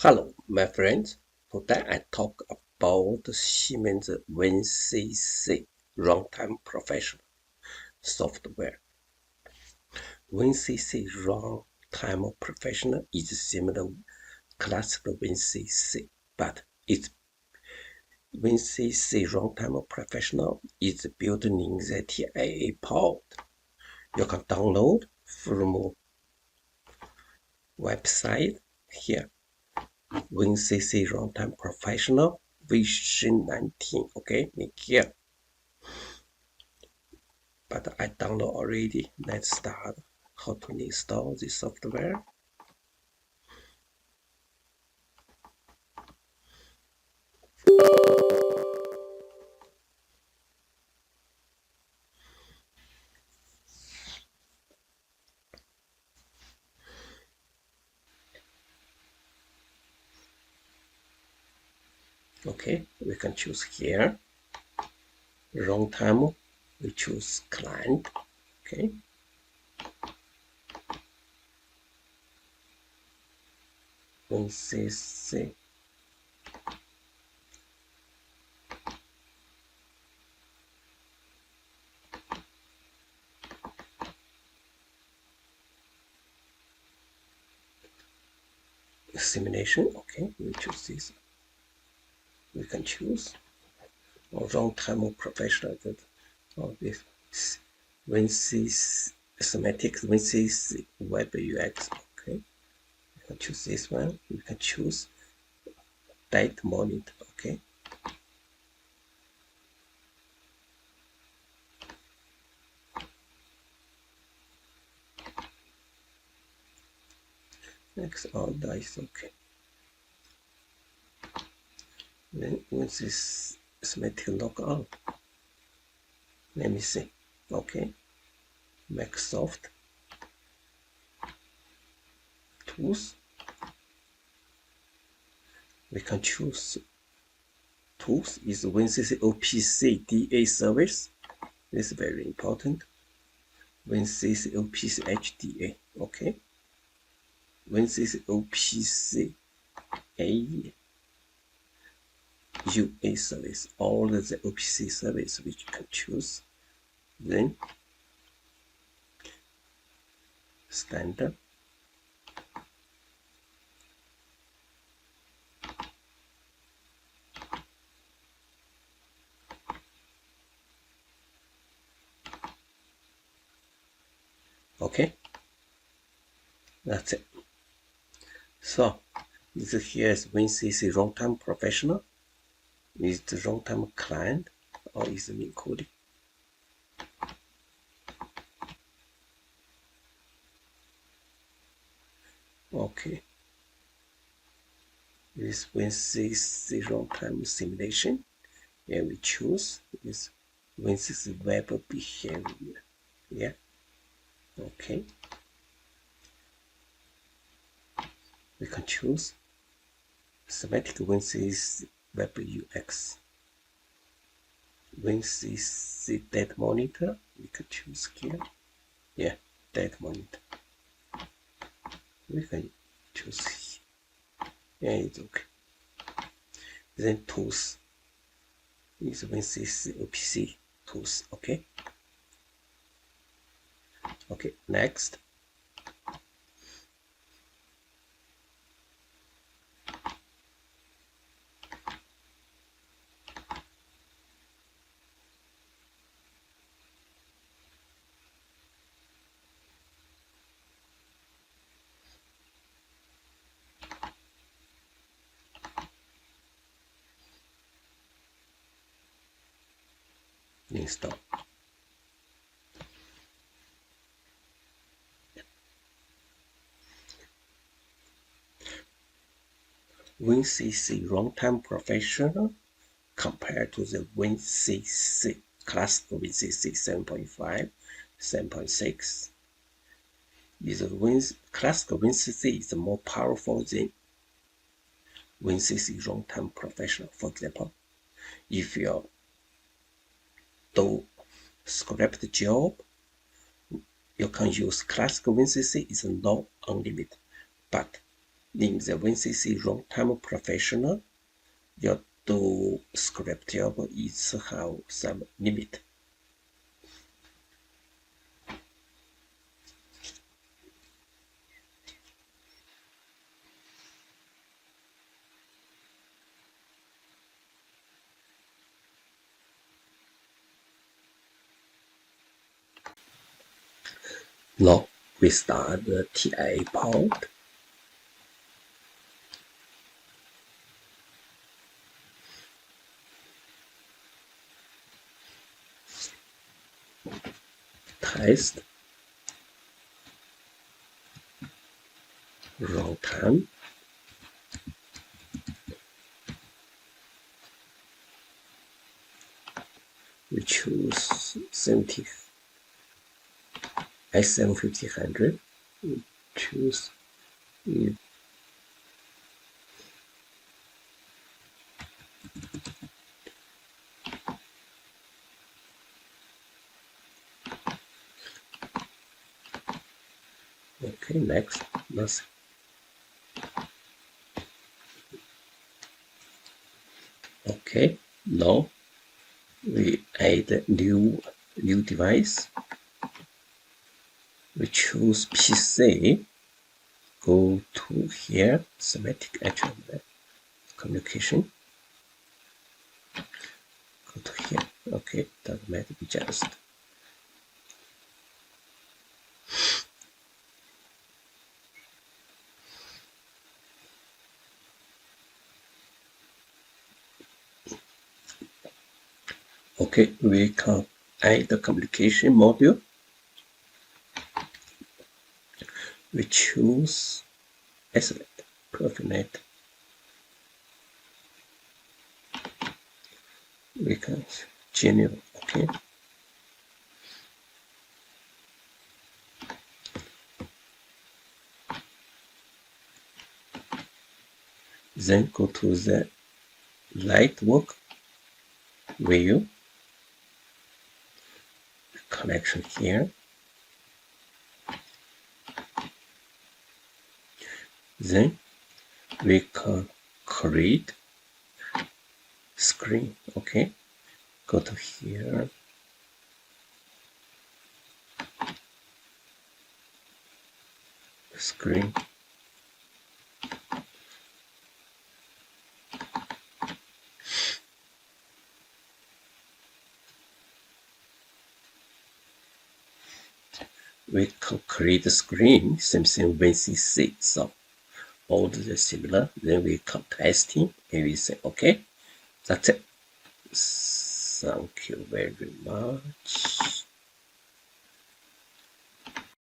Hello, my friends. Today I talk about Siemens WinCC Runtime Professional software. WinCC Runtime Professional is similar to classical WinCC, but its WinCC Runtime Professional is built in the TIA port. You can download from website here. WinCC Runtime Professional version 19. Okay, here. But I download already. Let's start how to install the software. Okay, we can choose here. Runtime, we choose client. Okay. WinCC. Simulation. Okay, we choose this. We can choose runtime professional. Or this WinCC semantics, WinCC web UX. Okay, we can choose this one. We can choose date monitor. Okay. Next, all that is okay. Then once this semantic log on, let me see. Okay, Microsoft tools. We can choose tools is WinCC OPC DA service. This is very important. WinCC OPC HDA. Okay. WinCC OPC A UA service. All of the OPC service which you can choose. Then standard. Okay, that's it. So this here is WinCC Runtime Professional. Is the runtime client or is it encoding? Okay. This WinCC runtime simulation. And we choose this WinCC web behavior. Yeah. Okay. We can choose semantic WinCC web UX. WinCC data monitor. We can choose here. Yeah, data monitor. We can choose here. Yeah, it's okay. Then tools is WinCC OPC tools. Okay. Okay, next. Install. WinCC Runtime Professional compared to the WinCC classical WinCC 7.5, 7.6. Classical WinCC is more powerful than WinCC Runtime Professional. For example, if you do script job, you can use classical WinCC is not unlimited, but in the WinCC Runtime Professional, your do script job is have some limit. Now we start the TI port. Test runtime. We choose 70 S750. We choose it. Okay, next. Nothing. Okay, now we add a new device. We choose PC. Go to here, semantic attribute communication. Go to here. Okay, doesn't matter. We just okay. We can add the communication module. We choose Ethernet, Profinet. We can general. Okay. Then go to the Lightwork view. Connection here. Then we can create screen. Okay, go to here. Screen. We can create a screen, same thing WinCC. So all the similar. Then we can testing and we say okay. That's it. Thank you very much.